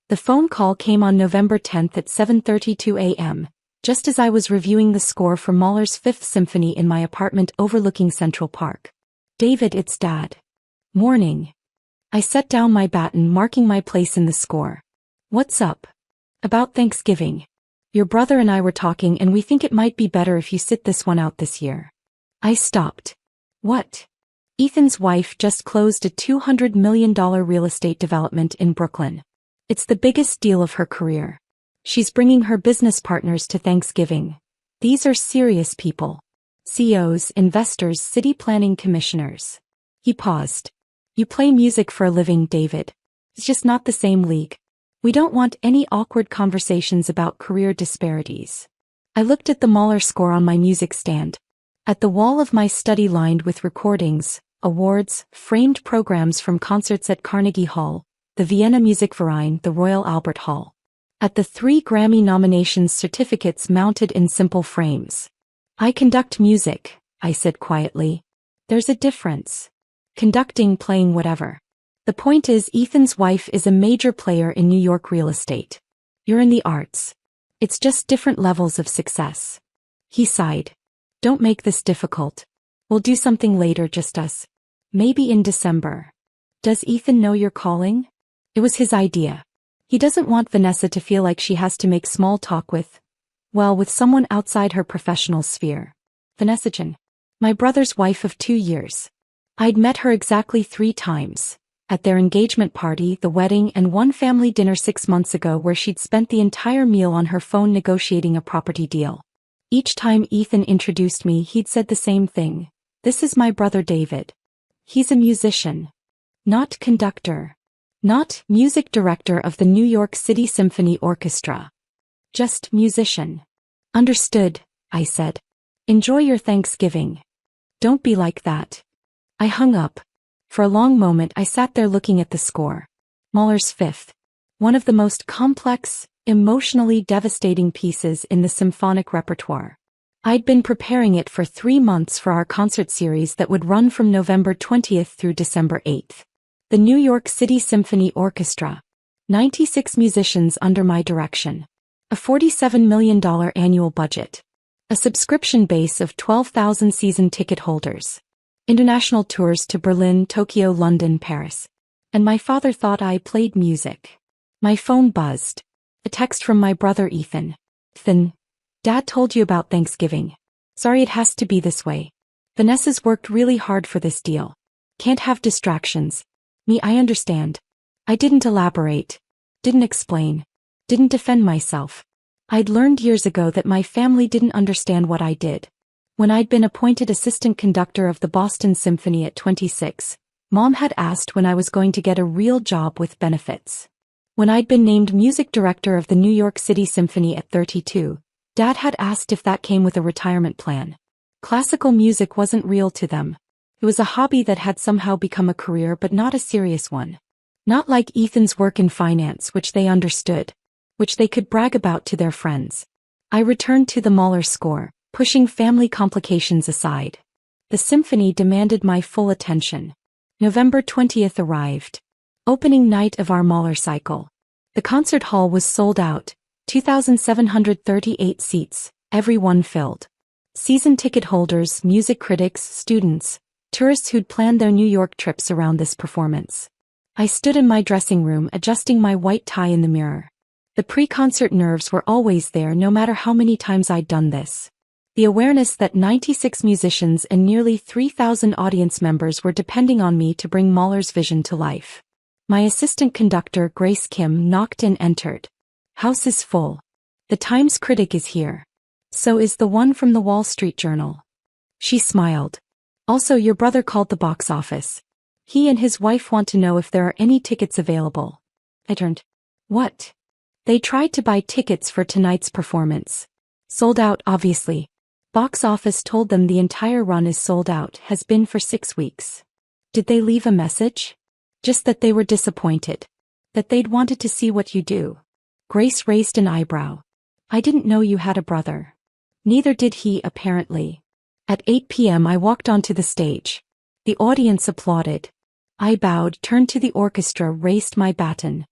The phone call came on November 10th at 7:32 a.m., just as I was reviewing the score for Mahler's Fifth Symphony in my apartment overlooking Central Park. "David, it's Dad." "Morning." I set down my baton, marking my place in the score. "What's up?" "About Thanksgiving. Your brother and I were talking and we think it might be better if you sit this one out this year." I stopped. "What?" "Ethan's wife just closed a $200 million real estate development in Brooklyn. It's the biggest deal of her career. She's bringing her business partners to Thanksgiving. These are serious people. CEOs, investors, city planning commissioners." He paused. "You play music for a living, David. It's just not the same league. We don't want any awkward conversations about career disparities." I looked at the Mahler score on my music stand. At the wall of my study lined with recordings, awards, framed programs from concerts at Carnegie Hall, the Vienna Musikverein, the Royal Albert Hall. At the 3 Grammy nominations, certificates mounted in simple frames. "I conduct music," I said quietly. "There's a difference. Conducting, playing, whatever. The point is, Ethan's wife is a major player in New York real estate. You're in the arts. It's just different levels of success." He sighed. "Don't make this difficult. We'll do something later, just us. Maybe in December." "Does Ethan know you're calling?" It was his idea. He doesn't want Vanessa to feel like she has to make small talk with someone outside her professional sphere. Vanessa Chen. My brother's wife of 2 years. I'd met her exactly 3 times. At their engagement party, the wedding, and one family dinner 6 months ago where she'd spent the entire meal on her phone negotiating a property deal. Each time Ethan introduced me, he'd said the same thing. "This is my brother David. He's a musician. Not conductor. Not music director of the New York City Symphony Orchestra. Just musician." "Understood," I said. "Enjoy your Thanksgiving." "Don't be like that." I hung up. For a long moment I sat there looking at the score. Mahler's Fifth. One of the most complex, emotionally devastating pieces in the symphonic repertoire. I'd been preparing it for 3 months for our concert series that would run from November 20th through December 8th. The New York City Symphony Orchestra. 96 musicians under my direction. A $47 million annual budget. A subscription base of 12,000 season ticket holders. International tours to Berlin, Tokyo, London, Paris. And my father thought I played music. My phone buzzed. A text from my brother Ethan. "Ethan, Dad told you about Thanksgiving. Sorry it has to be this way. Vanessa's worked really hard for this deal. Can't have distractions. Me, I understand." I didn't elaborate. Didn't explain. Didn't defend myself. I'd learned years ago that my family didn't understand what I did. When I'd been appointed assistant conductor of the Boston Symphony at 26, Mom had asked when I was going to get a real job with benefits. When I'd been named music director of the New York City Symphony at 32, Dad had asked if that came with a retirement plan. Classical music wasn't real to them. It was a hobby that had somehow become a career, but not a serious one. Not like Ethan's work in finance, which they understood, which they could brag about to their friends. I returned to the Mahler score, pushing family complications aside. The symphony demanded my full attention. November 20th arrived. Opening night of our Mahler cycle. The concert hall was sold out, 2,738 seats, every one filled. Season ticket holders, music critics, students, tourists who'd planned their New York trips around this performance. I stood in my dressing room adjusting my white tie in the mirror. The pre-concert nerves were always there, no matter how many times I'd done this. The awareness that 96 musicians and nearly 3,000 audience members were depending on me to bring Mahler's vision to life. My assistant conductor, Grace Kim, knocked and entered. "House is full. The Times critic is here. So is the one from the Wall Street Journal." She smiled. "Also, your brother called the box office. He and his wife want to know if there are any tickets available." I turned. "What?" "They tried to buy tickets for tonight's performance. Sold out, obviously. Box office told them the entire run is sold out, has been for 6 weeks." "Did they leave a message?" "Just that they were disappointed. That they'd wanted to see what you do." Grace raised an eyebrow. "I didn't know you had a brother." Neither did he, apparently. At 8 p.m. I walked onto the stage. The audience applauded. I bowed, turned to the orchestra, raised my baton.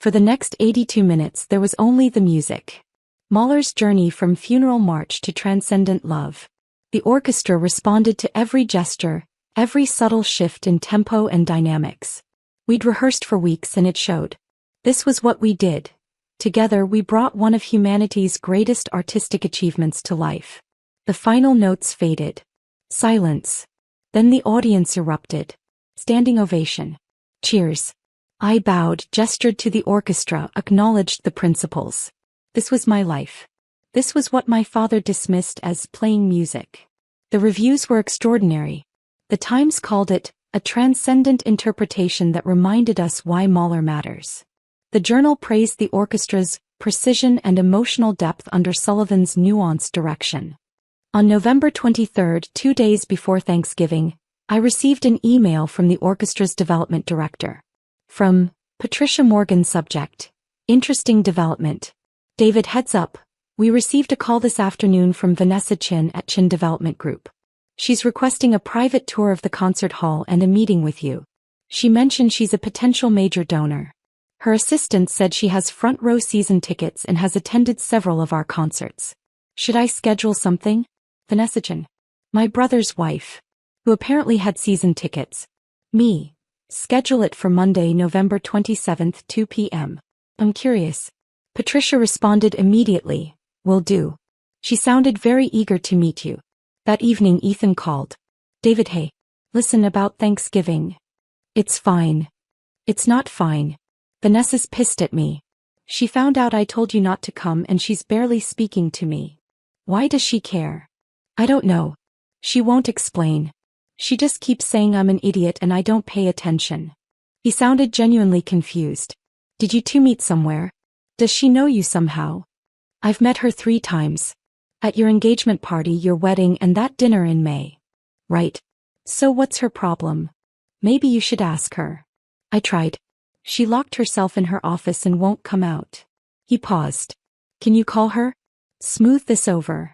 For the next 82 minutes there was only the music. Mahler's journey from funeral march to transcendent love. The orchestra responded to every gesture, every subtle shift in tempo and dynamics. We'd rehearsed for weeks and it showed. This was what we did. Together we brought one of humanity's greatest artistic achievements to life. The final notes faded. Silence. Then the audience erupted. Standing ovation. Cheers. I bowed, gestured to the orchestra, acknowledged the principals. This was my life. This was what my father dismissed as playing music. The reviews were extraordinary. The Times called it a transcendent interpretation that reminded us why Mahler matters. The journal praised the orchestra's precision and emotional depth under Sullivan's nuanced direction. On November 23, 2 days before Thanksgiving, I received an email from the orchestra's development director. From Patricia Morgan. Subject: Interesting development. David, heads up. We received a call this afternoon from Vanessa Chin at Chin Development Group. She's requesting a private tour of the concert hall and a meeting with you. She mentioned she's a potential major donor. Her assistant said she has front row season tickets and has attended several of our concerts. Should I schedule something? Vanessa Chin, my brother's wife, who apparently had season tickets. Me. Schedule it for Monday, November 27, 2 p.m. I'm curious. Patricia responded immediately. Will do. She sounded very eager to meet you. That evening Ethan called. David, hey. Listen, about Thanksgiving. It's fine. It's not fine. Vanessa's pissed at me. She found out I told you not to come and she's barely speaking to me. Why does she care? I don't know. She won't explain. She just keeps saying I'm an idiot and I don't pay attention. He sounded genuinely confused. Did you two meet somewhere? Does she know you somehow? I've met her 3 times. At your engagement party, your wedding, and that dinner in May. Right. So what's her problem? Maybe you should ask her. I tried. She locked herself in her office and won't come out. He paused. Can you call her? Smooth this over.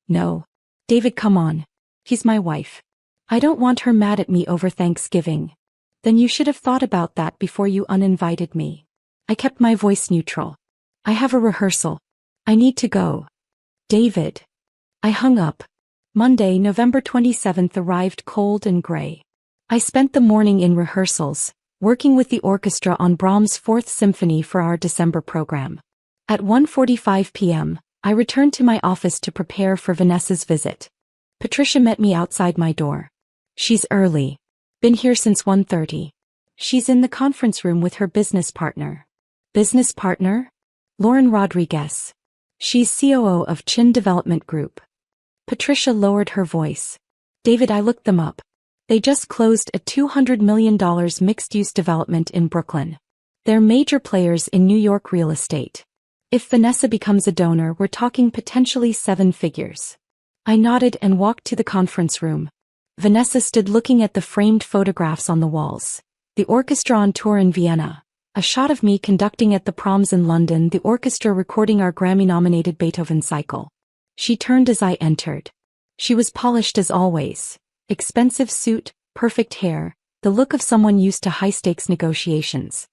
No. David, come on. She's my wife. I don't want her mad at me over Thanksgiving. Then you should have thought about that before you uninvited me. I kept my voice neutral. I have a rehearsal. I need to go. David. I hung up. Monday, November 27th arrived cold and gray. I spent the morning in rehearsals, working with the orchestra on Brahms' 4th Symphony for our December program. At 1:45 p.m., I returned to my office to prepare for Vanessa's visit. Patricia met me outside my door. She's early. Been here since 1:30. She's in the conference room with her business partner. Business partner? Lauren Rodriguez. She's COO of Chin Development Group. Patricia lowered her voice. David, I looked them up. They just closed a $200 million mixed-use development in Brooklyn. They're major players in New York real estate. If Vanessa becomes a donor, we're talking potentially 7 figures. I nodded and walked to the conference room. Vanessa stood looking at the framed photographs on the walls. The orchestra on tour in Vienna. A shot of me conducting at the proms in London, the orchestra recording our Grammy-nominated Beethoven cycle. She turned as I entered. She was polished as always. Expensive suit, perfect hair, the look of someone used to high-stakes negotiations.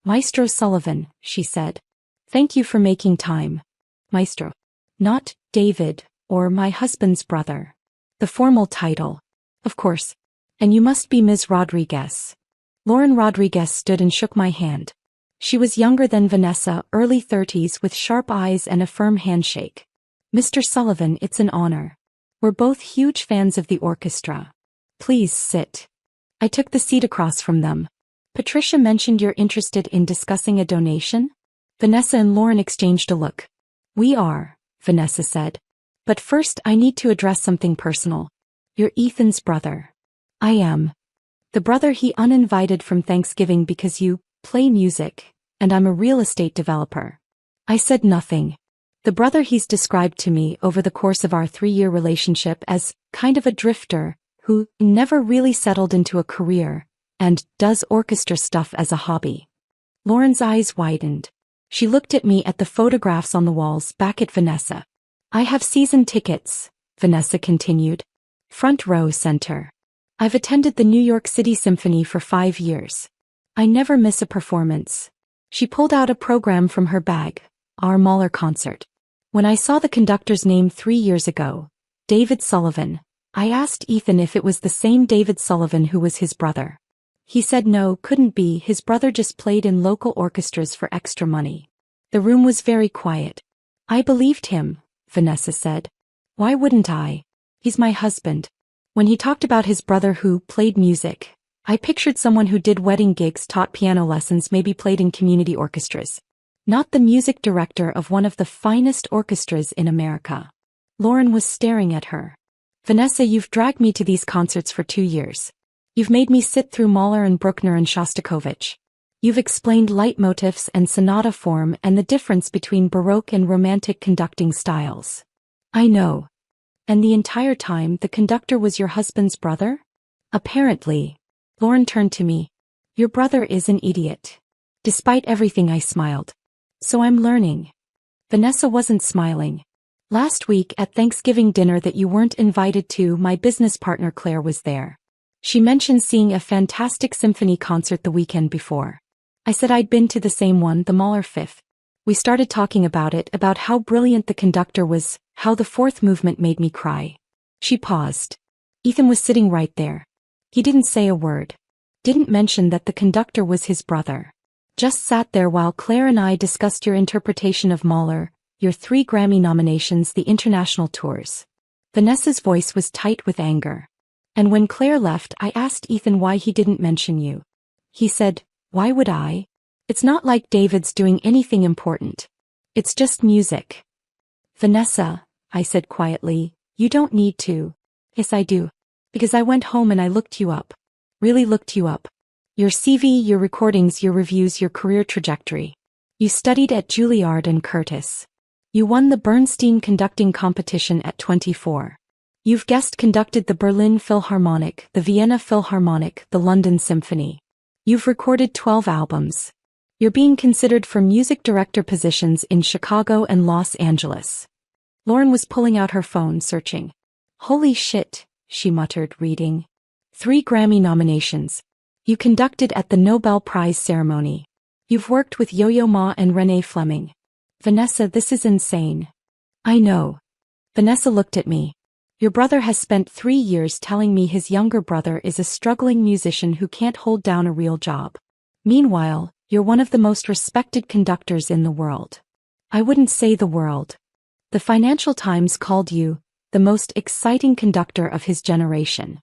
Maestro Sullivan, she said. Thank you for making time. Maestro. Not David, or my husband's brother. The formal title. Of course. And you must be Ms. Rodriguez. Lauren Rodriguez stood and shook my hand. She was younger than Vanessa, early 30s, with sharp eyes and a firm handshake. Mr. Sullivan, it's an honor. We're both huge fans of the orchestra. Please sit. I took the seat across from them. Patricia mentioned you're interested in discussing a donation? Vanessa and Lauren exchanged a look. We are, Vanessa said. But first I need to address something personal. You're Ethan's brother. I am. The brother he uninvited from Thanksgiving because you play music, and I'm a real estate developer. I said nothing. The brother he's described to me over the course of our 3-year relationship as kind of a drifter, who never really settled into a career, and does orchestra stuff as a hobby. Lauren's eyes widened. She looked at me, at the photographs on the walls, back at Vanessa. I have season tickets, Vanessa continued. Front row center. I've attended the New York City Symphony for 5 years. I never miss a performance. She pulled out a program from her bag, our Mahler concert. When I saw the conductor's name 3 years ago, David Sullivan, I asked Ethan if it was the same David Sullivan who was his brother. He said no, couldn't be, his brother just played in local orchestras for extra money. The room was very quiet. I believed him, Vanessa said. Why wouldn't I? He's my husband. When he talked about his brother who played music, I pictured someone who did wedding gigs, taught piano lessons, maybe played in community orchestras. Not the music director of one of the finest orchestras in America. Lauren was staring at her. Vanessa, you've dragged me to these concerts for 2 years. You've made me sit through Mahler and Bruckner and Shostakovich. You've explained leitmotifs and sonata form and the difference between Baroque and Romantic conducting styles. I know. And the entire time the conductor was your husband's brother? Apparently. Lauren turned to me. Your brother is an idiot. Despite everything, I smiled. So I'm learning. Vanessa wasn't smiling. Last week at Thanksgiving dinner that you weren't invited to, my business partner Claire was there. She mentioned seeing a fantastic symphony concert the weekend before. I said I'd been to the same one, the Mahler Fifth. We started talking about it, about how brilliant the conductor was, how the fourth movement made me cry. She paused. Ethan was sitting right there. He didn't say a word. Didn't mention that the conductor was his brother. Just sat there while Claire and I discussed your interpretation of Mahler, your 3 Grammy nominations, the international tours. Vanessa's voice was tight with anger. And when Claire left, I asked Ethan why he didn't mention you. He said, why would I? It's not like David's doing anything important. It's just music. Vanessa, I said quietly, you don't need to. Yes, I do. Because I went home and I looked you up. Really looked you up. Your CV, your recordings, your reviews, your career trajectory. You studied at Juilliard and Curtis. You won the Bernstein conducting competition at 24. You've guest conducted the Berlin Philharmonic, the Vienna Philharmonic, the London Symphony. You've recorded 12 albums. You're being considered for music director positions in Chicago and Los Angeles. Lauren was pulling out her phone, searching. Holy shit, she muttered, reading. 3 Grammy nominations. You conducted at the Nobel Prize ceremony. You've worked with Yo-Yo Ma and Renee Fleming. Vanessa, this is insane. I know. Vanessa looked at me. Your brother has spent 3 years telling me his younger brother is a struggling musician who can't hold down a real job. Meanwhile, you're one of the most respected conductors in the world. I wouldn't say the world. The Financial Times called you the most exciting conductor of his generation.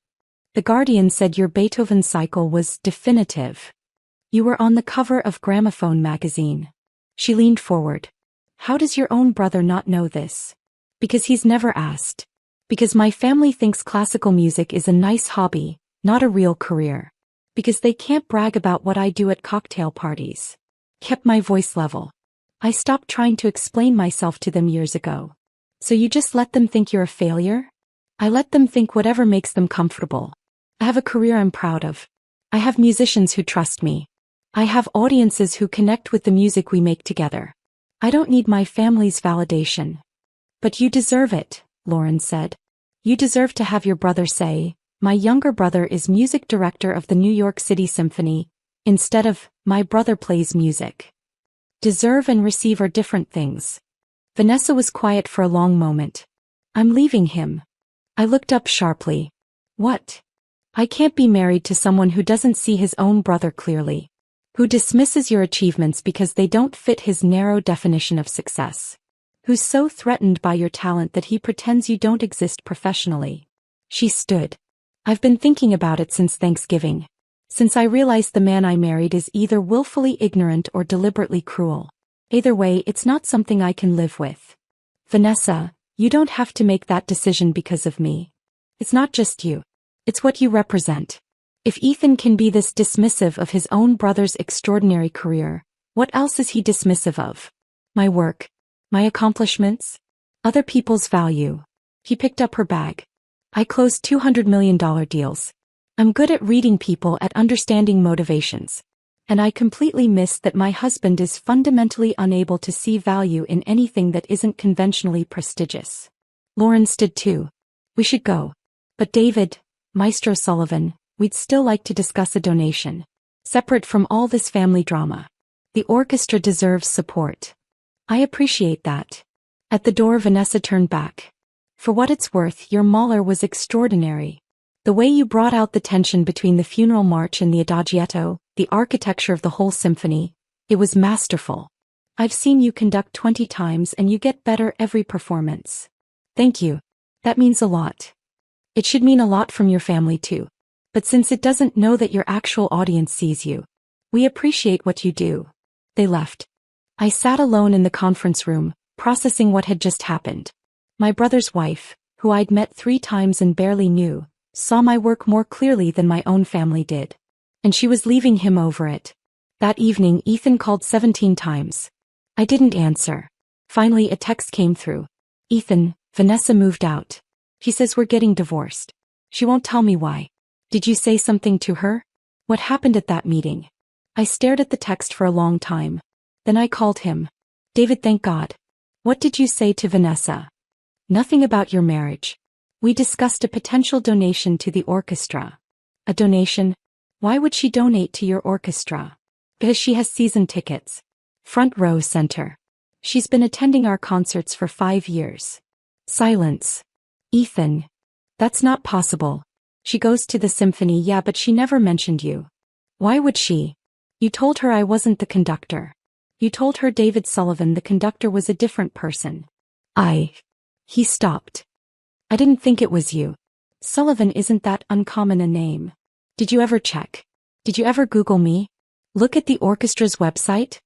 The Guardian said your Beethoven cycle was definitive. You were on the cover of Gramophone magazine. She leaned forward. How does your own brother not know this? Because he's never asked. Because my family thinks classical music is a nice hobby, not a real career. Because they can't brag about what I do at cocktail parties. Kept my voice level. I stopped trying to explain myself to them years ago. So you just let them think you're a failure? I let them think whatever makes them comfortable. I have a career I'm proud of. I have musicians who trust me. I have audiences who connect with the music we make together. I don't need my family's validation. But you deserve it, Lauren said. You deserve to have your brother say, my younger brother is music director of the New York City Symphony, instead of, my brother plays music. Deserve and receive are different things. Vanessa was quiet for a long moment. I'm leaving him. I looked up sharply. What? I can't be married to someone who doesn't see his own brother clearly. Who dismisses your achievements because they don't fit his narrow definition of success. Who's so threatened by your talent that he pretends you don't exist professionally. She stood. I've been thinking about it since Thanksgiving. Since I realized the man I married is either willfully ignorant or deliberately cruel. Either way, it's not something I can live with. Vanessa, you don't have to make that decision because of me. It's not just you. It's what you represent. If Ethan can be this dismissive of his own brother's extraordinary career, what else is he dismissive of? My work. My accomplishments? Other people's value. He picked up her bag. I closed $200 million deals. I'm good at reading people, at understanding motivations. And I completely missed that my husband is fundamentally unable to see value in anything that isn't conventionally prestigious. Lauren stood too. We should go. But David, Maestro Sullivan, we'd still like to discuss a donation. Separate from all this family drama. The orchestra deserves support. I appreciate that. At the door, Vanessa turned back. For what it's worth, your Mahler was extraordinary. The way you brought out the tension between the funeral march and the adagietto, the architecture of the whole symphony, it was masterful. I've seen you conduct 20 times and you get better every performance. Thank you. That means a lot. It should mean a lot from your family too. But since it doesn't know that your actual audience sees you, we appreciate what you do. They left. I sat alone in the conference room, processing what had just happened. My brother's wife, who I'd met 3 times and barely knew, saw my work more clearly than my own family did. And she was leaving him over it. That evening Ethan called 17 times. I didn't answer. Finally a text came through. Ethan, Vanessa moved out. She says we're getting divorced. She won't tell me why. Did you say something to her? What happened at that meeting? I stared at the text for a long time. Then I called him. David, thank God. What did you say to Vanessa? Nothing about your marriage. We discussed a potential donation to the orchestra. A donation? Why would she donate to your orchestra? Because she has season tickets. Front row center. She's been attending our concerts for 5 years. Silence. Ethan. That's not possible. She goes to the symphony, yeah, but she never mentioned you. Why would she? You told her I wasn't the conductor. You told her David Sullivan, the conductor, was a different person. He stopped. I didn't think it was you. Sullivan isn't that uncommon a name. Did you ever check? Did you ever Google me? Look at the orchestra's website?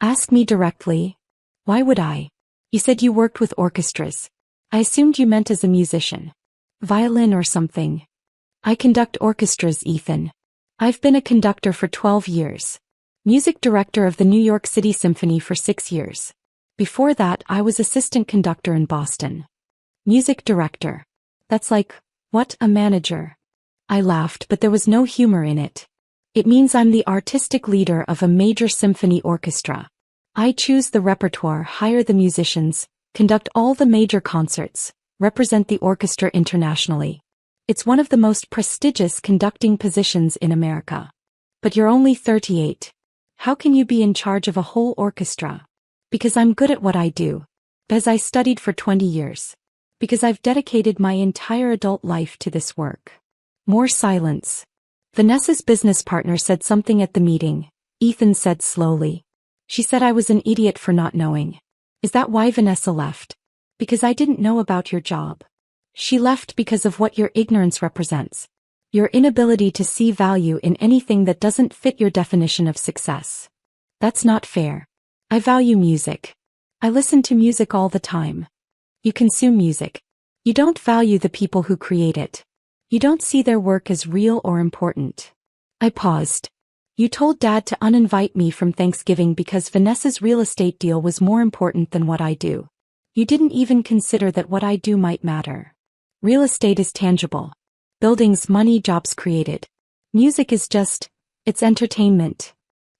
Ask me directly. Why would I? You said you worked with orchestras. I assumed you meant as a musician. Violin or something. I conduct orchestras, Ethan. I've been a conductor for 12 years. Music director of the New York City Symphony for 6 years. Before that, I was assistant conductor in Boston. Music director. That's like, what, a manager? I laughed, but there was no humor in it. It means I'm the artistic leader of a major symphony orchestra. I choose the repertoire, hire the musicians, conduct all the major concerts, represent the orchestra internationally. It's one of the most prestigious conducting positions in America. But you're only 38. How can you be in charge of a whole orchestra? Because I'm good at what I do. Because I studied for 20 years. Because I've dedicated my entire adult life to this work. More silence. Vanessa's business partner said something at the meeting. Ethan said slowly. She said I was an idiot for not knowing. Is that why Vanessa left? Because I didn't know about your job. She left because of what your ignorance represents. Your inability to see value in anything that doesn't fit your definition of success. That's not fair. I value music. I listen to music all the time. You consume music. You don't value the people who create it. You don't see their work as real or important. I paused. You told Dad to uninvite me from Thanksgiving because Vanessa's real estate deal was more important than what I do. You didn't even consider that what I do might matter. Real estate is tangible. Buildings, money, jobs created. Music is just, it's entertainment.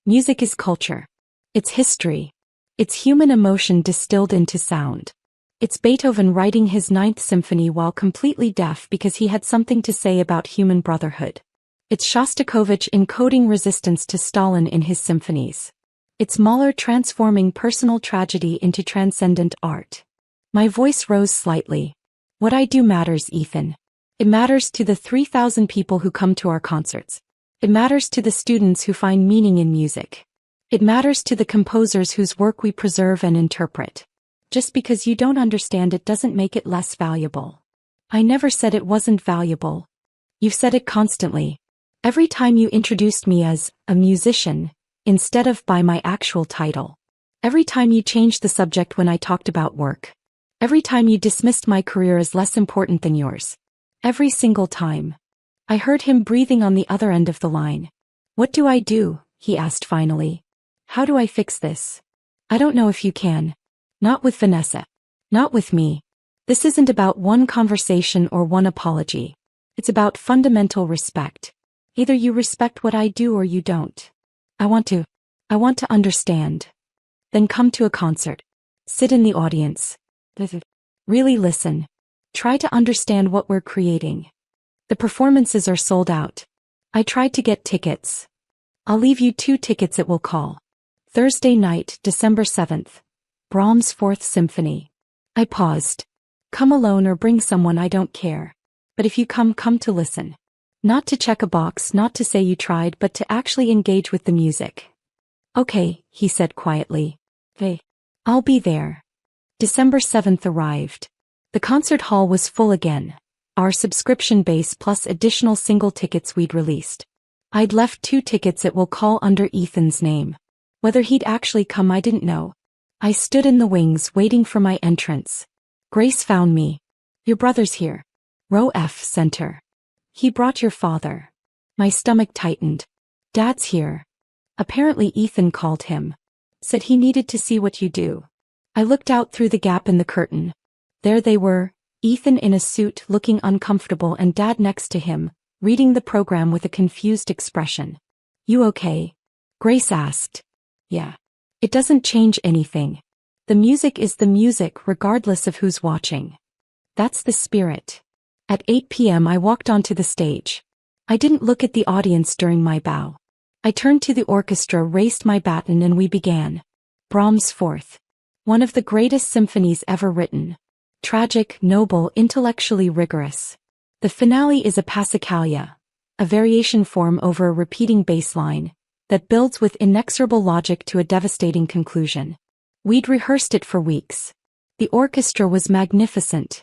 Music is culture. It's history. It's human emotion distilled into sound. It's Beethoven writing his 9th symphony while completely deaf because he had something to say about human brotherhood. It's Shostakovich encoding resistance to Stalin in his symphonies. It's Mahler transforming personal tragedy into transcendent art. My voice rose slightly. What I do matters, Ethan. It matters to the 3,000 people who come to our concerts. It matters to the students who find meaning in music. It matters to the composers whose work we preserve and interpret. Just because you don't understand it doesn't make it less valuable. I never said it wasn't valuable. You've said it constantly. Every time you introduced me as a musician, instead of by my actual title. Every time you changed the subject when I talked about work. Every time you dismissed my career as less important than yours. Every single time. I heard him breathing on the other end of the line. What do I do? He asked finally. How do I fix this? I don't know if you can. Not with Vanessa. Not with me. This isn't about one conversation or one apology. It's about fundamental respect. Either you respect what I do or you don't. I want to understand. Then come to a concert. Sit in the audience. Really listen. Try to understand what we're creating. The performances are sold out. I tried to get tickets. I'll leave you 2 tickets, it will call. Thursday night, December 7th. Brahms' Fourth Symphony. I paused. Come alone or bring someone, I don't care. But if you come to listen. Not to check a box, not to say you tried, but to actually engage with the music. Okay, he said quietly. Hey. I'll be there. December 7th arrived. The concert hall was full again. Our subscription base plus additional single tickets we'd released. I'd left 2 tickets it will call under Ethan's name. Whether he'd actually come I didn't know. I stood in the wings waiting for my entrance. Grace found me. Your brother's here. Row F, center. He brought your father. My stomach tightened. Dad's here. Apparently Ethan called him. Said he needed to see what you do. I looked out through the gap in the curtain. There they were, Ethan in a suit looking uncomfortable and Dad next to him, reading the program with a confused expression. You okay? Grace asked. Yeah. It doesn't change anything. The music is the music regardless of who's watching. That's the spirit. At 8 p.m. I walked onto the stage. I didn't look at the audience during my bow. I turned to the orchestra, raised my baton, and we began. Brahms' Fourth. One of the greatest symphonies ever written. Tragic, noble, intellectually rigorous. The finale is a passacaglia, a variation form over a repeating bass line, that builds with inexorable logic to a devastating conclusion. We'd rehearsed it for weeks. The orchestra was magnificent.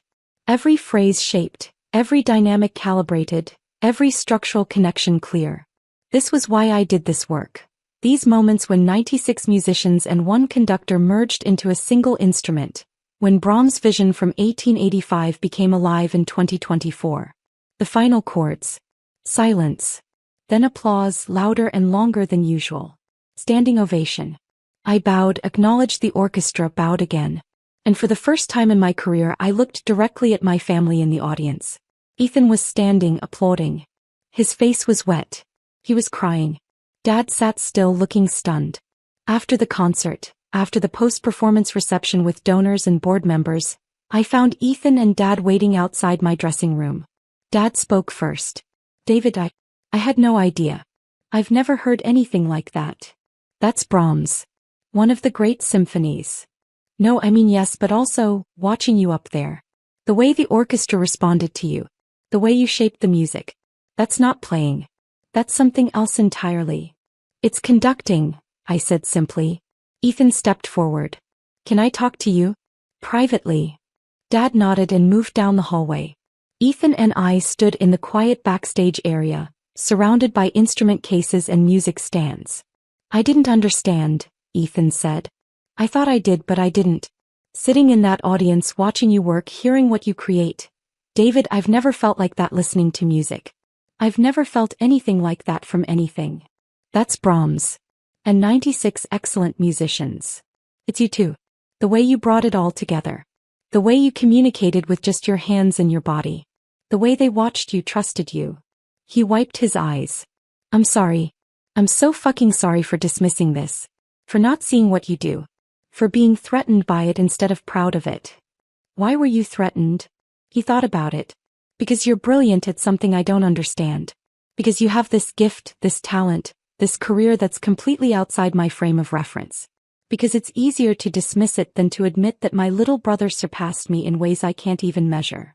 Every phrase shaped, every dynamic calibrated, every structural connection clear. This was why I did this work. These moments when 96 musicians and 1 conductor merged into a single instrument. When Brahms' vision from 1885 became alive in 2024. The final chords. Silence. Then applause, louder and longer than usual. Standing ovation. I bowed, acknowledged the orchestra, bowed again. And for the first time in my career I looked directly at my family in the audience. Ethan was standing, applauding. His face was wet. He was crying. Dad sat still, looking stunned. After the concert, after the post-performance reception with donors and board members, I found Ethan and Dad waiting outside my dressing room. Dad spoke first. David, I had no idea. I've never heard anything like that. That's Brahms. One of the great symphonies. No, I mean yes, but also, watching you up there. The way the orchestra responded to you. The way you shaped the music. That's not playing. That's something else entirely. It's conducting, I said simply. Ethan stepped forward. Can I talk to you? Privately. Dad nodded and moved down the hallway. Ethan and I stood in the quiet backstage area, surrounded by instrument cases and music stands. I didn't understand, Ethan said. I thought I did, but I didn't. Sitting in that audience, watching you work, hearing what you create. David, I've never felt like that listening to music. I've never felt anything like that from anything. That's Brahms. And 96 excellent musicians. It's you too. The way you brought it all together. The way you communicated with just your hands and your body. The way they watched you, trusted you. He wiped his eyes. I'm sorry. I'm so fucking sorry for dismissing this. For not seeing what you do. For being threatened by it instead of proud of it. Why were you threatened? He thought about it. Because you're brilliant at something I don't understand. Because you have this gift, this talent, this career that's completely outside my frame of reference. Because it's easier to dismiss it than to admit that my little brother surpassed me in ways I can't even measure.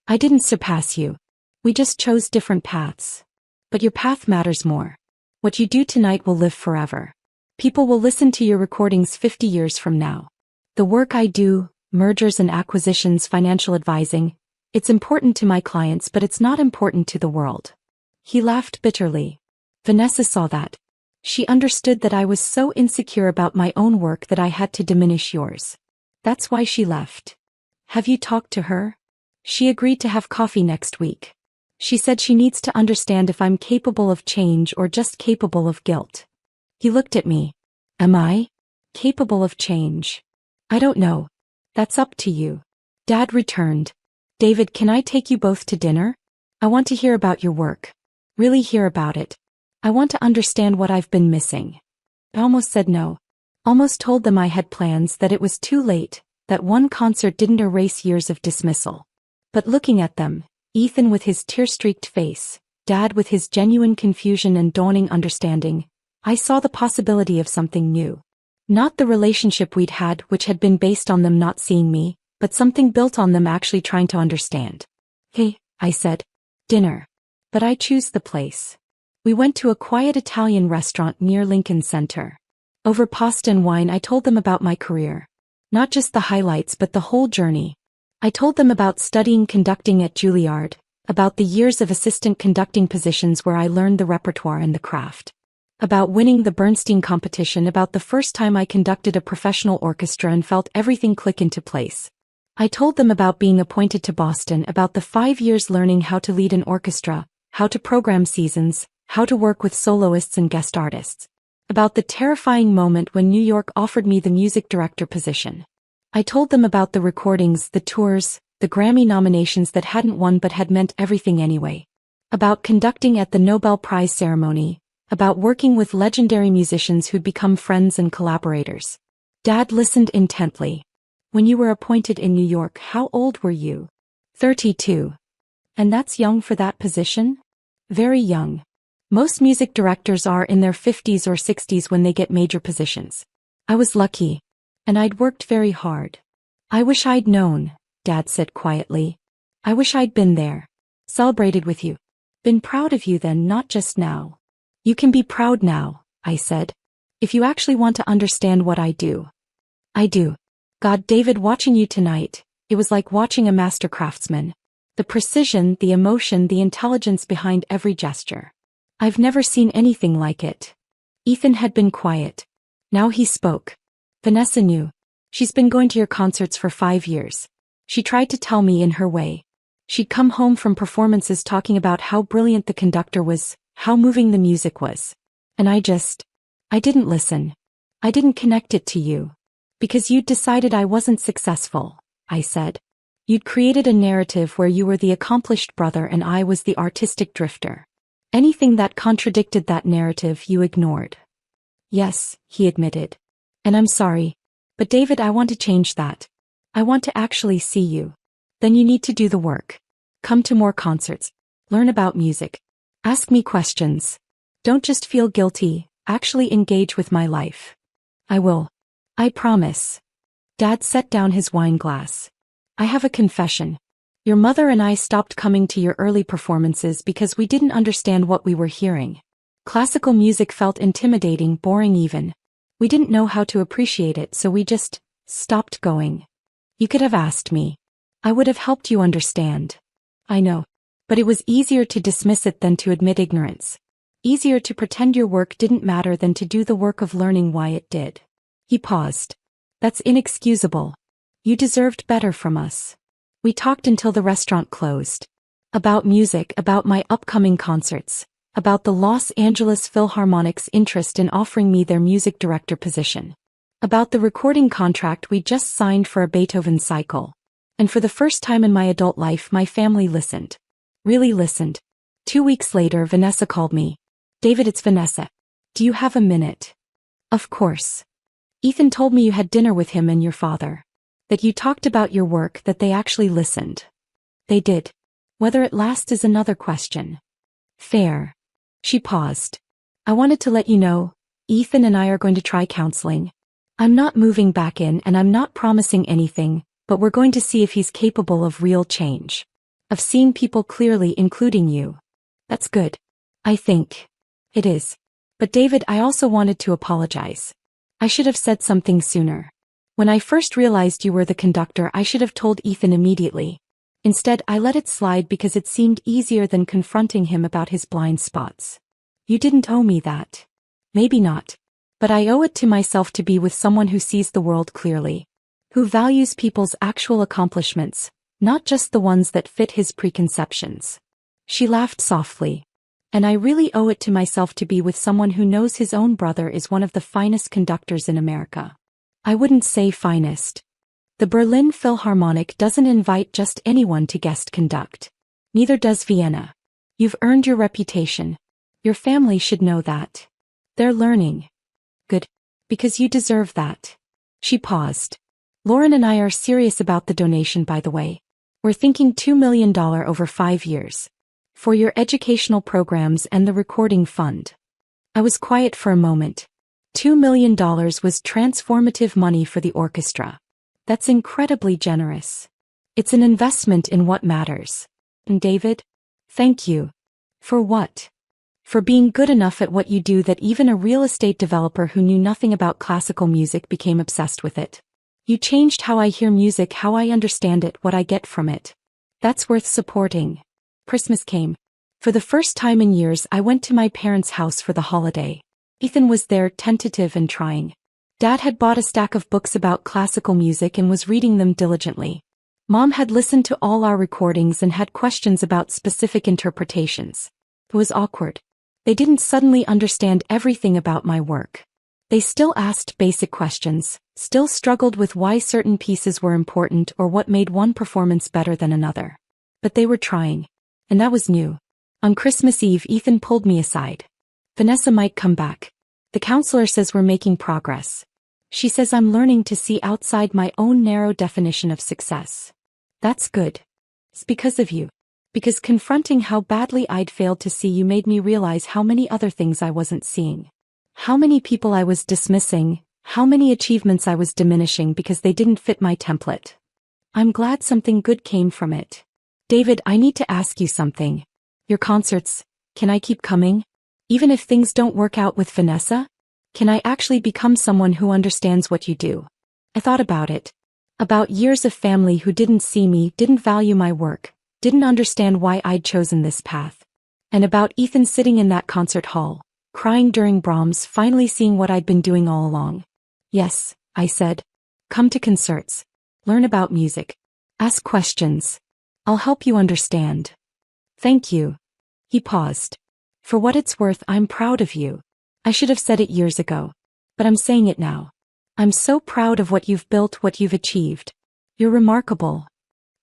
I didn't surpass you. We just chose different paths. But your path matters more. What you do tonight will live forever. People will listen to your recordings 50 years from now. The work I do, mergers and acquisitions, financial advising, it's important to my clients, but it's not important to the world. He laughed bitterly. Vanessa saw that. She understood that I was so insecure about my own work that I had to diminish yours. That's why she left. Have you talked to her? She agreed to have coffee next week. She said she needs to understand if I'm capable of change or just capable of guilt. He looked at me. Am I capable of change? I don't know. That's up to you. Dad returned. David, can I take you both to dinner? I want to hear about your work. Really hear about it. I want to understand what I've been missing. I almost said no. Almost told them I had plans, that it was too late, that one concert didn't erase years of dismissal. But looking at them, Ethan with his tear-streaked face, Dad with his genuine confusion and dawning understanding, I saw the possibility of something new. Not the relationship we'd had, which had been based on them not seeing me, but something built on them actually trying to understand. Hey, I said. Dinner. But I choose the place. We went to a quiet Italian restaurant near Lincoln Center. Over pasta and wine I told them about my career. Not just the highlights but the whole journey. I told them about studying conducting at Juilliard, about the years of assistant conducting positions where I learned the repertoire and the craft. About winning the Bernstein competition, about the first time I conducted a professional orchestra and felt everything click into place. I told them about being appointed to Boston, about the 5 years learning how to lead an orchestra, how to program seasons, how to work with soloists and guest artists. About the terrifying moment when New York offered me the music director position. I told them about the recordings, the tours, the Grammy nominations that hadn't won but had meant everything anyway. About conducting at the Nobel Prize ceremony. About working with legendary musicians who'd become friends and collaborators. Dad listened intently. When you were appointed in New York, how old were you? 32. And that's young for that position? Very young. Most music directors are in their 50s or 60s when they get major positions. I was lucky. And I'd worked very hard. I wish I'd known, Dad said quietly. I wish I'd been there. Celebrated with you. Been proud of you then, not just now. You can be proud now, I said. If you actually want to understand what I do. I do. God, David, watching you tonight, it was like watching a master craftsman. The precision, the emotion, the intelligence behind every gesture. I've never seen anything like it. Ethan had been quiet. Now he spoke. Vanessa knew. She's been going to your concerts for 5 years. She tried to tell me in her way. She'd come home from performances talking about how brilliant the conductor was, how moving the music was. And I didn't listen. I didn't connect it to you. Because you'd decided I wasn't successful, I said. You'd created a narrative where you were the accomplished brother and I was the artistic drifter. Anything that contradicted that narrative you ignored. Yes, he admitted. And I'm sorry. But David, I want to change that. I want to actually see you. Then you need to do the work. Come to more concerts. Learn about music. Ask me questions. Don't just feel guilty, actually engage with my life. I will. I promise. Dad set down his wine glass. I have a confession. Your mother and I stopped coming to your early performances because we didn't understand what we were hearing. Classical music felt intimidating, boring even. We didn't know how to appreciate it, so we just stopped going. You could have asked me. I would have helped you understand. I know. But it was easier to dismiss it than to admit ignorance. Easier to pretend your work didn't matter than to do the work of learning why it did. He paused. That's inexcusable. You deserved better from us. We talked until the restaurant closed. About music, about my upcoming concerts, about the Los Angeles Philharmonic's interest in offering me their music director position. About the recording contract we just signed for a Beethoven cycle. And for the first time in my adult life, my family listened. Really listened. 2 weeks later, Vanessa called me. David, it's Vanessa. Do you have a minute? Of course. Ethan told me you had dinner with him and your father. That you talked about your work, that they actually listened. They did. Whether it lasts is another question. Fair. She paused. I wanted to let you know, Ethan and I are going to try counseling. I'm not moving back in and I'm not promising anything, but we're going to see if he's capable of real change. Of seeing people clearly, including you. That's good. I think. It is. But David, I also wanted to apologize. I should have said something sooner. When I first realized you were the conductor, I should have told Ethan immediately. Instead, I let it slide because it seemed easier than confronting him about his blind spots. You didn't owe me that. Maybe not. But I owe it to myself to be with someone who sees the world clearly. Who values people's actual accomplishments, not just the ones that fit his preconceptions. She laughed softly. And I really owe it to myself to be with someone who knows his own brother is one of the finest conductors in America. I wouldn't say finest. The Berlin Philharmonic doesn't invite just anyone to guest conduct. Neither does Vienna. You've earned your reputation. Your family should know that. They're learning. Good. Because you deserve that. She paused. Lauren and I are serious about the donation, by the way. We're thinking $2 million over 5 years. For your educational programs and the recording fund. I was quiet for a moment. $2 million was transformative money for the orchestra. That's incredibly generous. It's an investment in what matters. And David? Thank you. For what? For being good enough at what you do that even a real estate developer who knew nothing about classical music became obsessed with it. You changed how I hear music, how I understand it, what I get from it. That's worth supporting. Christmas came. For the first time in years, I went to my parents' house for the holiday. Ethan was there, tentative and trying. Dad had bought a stack of books about classical music and was reading them diligently. Mom had listened to all our recordings and had questions about specific interpretations. It was awkward. They didn't suddenly understand everything about my work. They still asked basic questions, still struggled with why certain pieces were important or what made one performance better than another. But they were trying. And that was new. On Christmas Eve, Ethan pulled me aside. Vanessa might come back. The counselor says we're making progress. She says I'm learning to see outside my own narrow definition of success. That's good. It's because of you. Because confronting how badly I'd failed to see you made me realize how many other things I wasn't seeing. How many people I was dismissing, how many achievements I was diminishing because they didn't fit my template. I'm glad something good came from it. David, I need to ask you something. Your concerts, can I keep coming? Even if things don't work out with Vanessa? Can I actually become someone who understands what you do? I thought about it. About years of family who didn't see me, didn't value my work, didn't understand why I'd chosen this path. And about Ethan sitting in that concert hall, crying during Brahms, finally seeing what I'd been doing all along. Yes, I said. Come to concerts. Learn about music. Ask questions. I'll help you understand. Thank you. He paused. For what it's worth, I'm proud of you. I should have said it years ago. But I'm saying it now. I'm so proud of what you've built, what you've achieved. You're remarkable.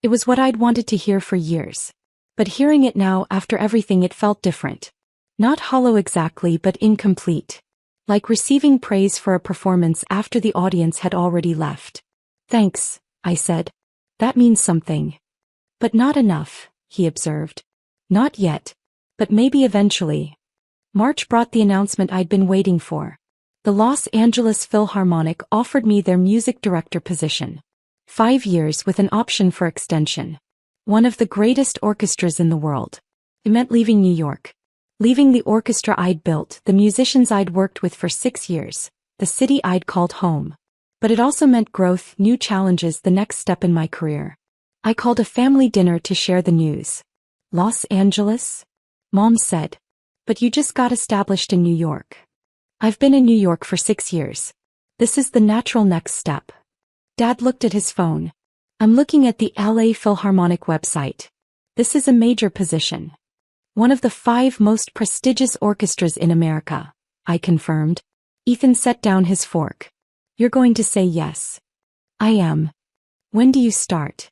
It was what I'd wanted to hear for years. But hearing it now, after everything, it felt different. Not hollow exactly, but incomplete. Like receiving praise for a performance after the audience had already left. Thanks, I said. That means something. But not enough, he observed. Not yet. But maybe eventually. March brought the announcement I'd been waiting for. The Los Angeles Philharmonic offered me their music director position. 5 years with an option for extension. One of the greatest orchestras in the world. It meant leaving New York. Leaving the orchestra I'd built, the musicians I'd worked with for 6 years, the city I'd called home. But it also meant growth, new challenges, the next step in my career. I called a family dinner to share the news. Los Angeles? Mom said. But you just got established in New York. I've been in New York for 6 years. This is the natural next step. Dad looked at his phone. I'm looking at the LA Philharmonic website. This is a major position. One of the 5 most prestigious orchestras in America, I confirmed. Ethan set down his fork. You're going to say yes. I am. When do you start?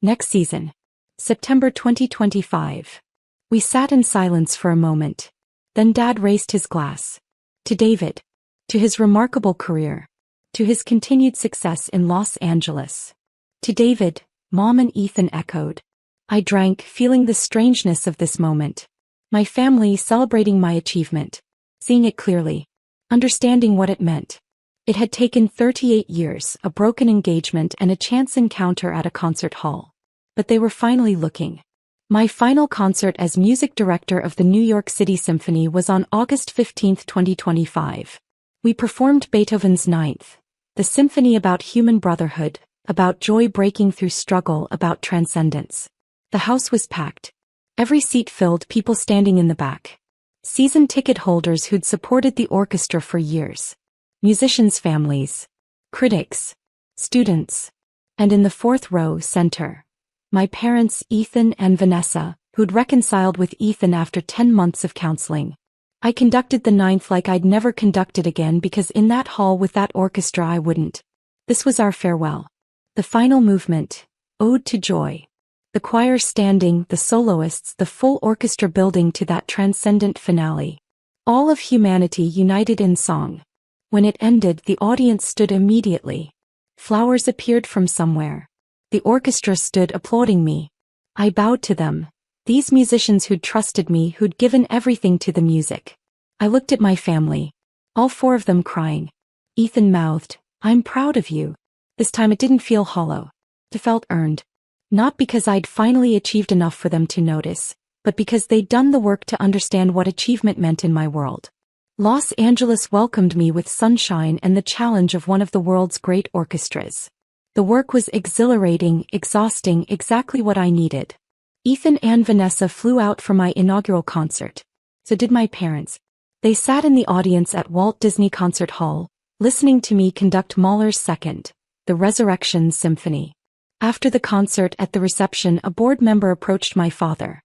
Next season. September 2025. We sat in silence for a moment. Then Dad raised his glass. To David. To his remarkable career. To his continued success in Los Angeles. To David, Mom and Ethan echoed. I drank, feeling the strangeness of this moment. My family celebrating my achievement. Seeing it clearly. Understanding what it meant. It had taken 38 years, a broken engagement and a chance encounter at a concert hall. But they were finally looking. My final concert as music director of the New York City Symphony was on August 15, 2025. We performed Beethoven's Ninth, the symphony about human brotherhood, about joy breaking through struggle, about transcendence. The house was packed. Every seat filled, people standing in the back. Season ticket holders who'd supported the orchestra for years. Musicians' families. Critics. Students. And in the 4th row, center. My parents, Ethan and Vanessa, who'd reconciled with Ethan after 10 months of counseling. I conducted the Ninth like I'd never conducted again because in that hall with that orchestra I wouldn't. This was our farewell. The final movement, Ode to Joy. The choir standing, the soloists, the full orchestra building to that transcendent finale. All of humanity united in song. When it ended, the audience stood immediately. Flowers appeared from somewhere. The orchestra stood applauding me. I bowed to them. These musicians who'd trusted me, who'd given everything to the music. I looked at my family. All four of them crying. Ethan mouthed, "I'm proud of you." This time it didn't feel hollow. It felt earned. Not because I'd finally achieved enough for them to notice, but because they'd done the work to understand what achievement meant in my world. Los Angeles welcomed me with sunshine and the challenge of one of the world's great orchestras. The work was exhilarating, exhausting, exactly what I needed. Ethan and Vanessa flew out for my inaugural concert. So did my parents. They sat in the audience at Walt Disney Concert Hall, listening to me conduct Mahler's second, the Resurrection Symphony. After the concert at the reception, a board member approached my father.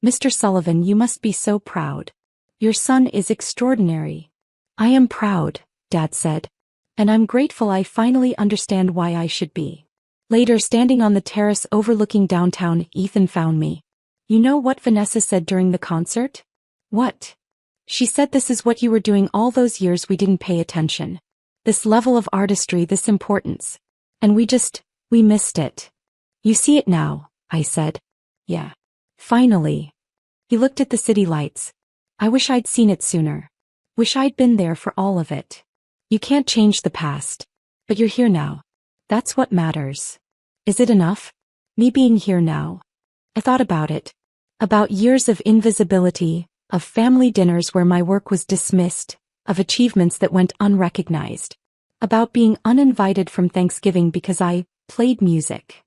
"Mr. Sullivan, you must be so proud. Your son is extraordinary." "I am proud," Dad said. "And I'm grateful I finally understand why I should be." Later, standing on the terrace overlooking downtown, Ethan found me. "You know what Vanessa said during the concert?" "What?" "She said this is what you were doing all those years we didn't pay attention. This level of artistry, this importance. And we missed it." "You see it now," I said. "Yeah. Finally." He looked at the city lights. "I wish I'd seen it sooner. Wish I'd been there for all of it. You can't change the past. But you're here now. That's what matters." "Is it enough? Me being here now?" I thought about it. About years of invisibility, of family dinners where my work was dismissed, of achievements that went unrecognized. About being uninvited from Thanksgiving because I played music.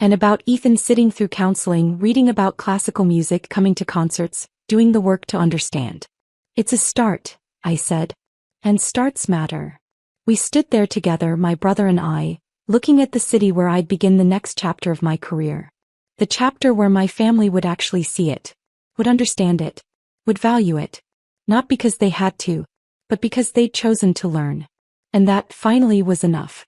And about Ethan sitting through counseling, reading about classical music, coming to concerts, doing the work to understand. "It's a start," I said. And starts matter. We stood there together, my brother and I, looking at the city where I'd begin the next chapter of my career. The chapter where my family would actually see it, would understand it, would value it. Not because they had to, but because they'd chosen to learn. And that finally was enough.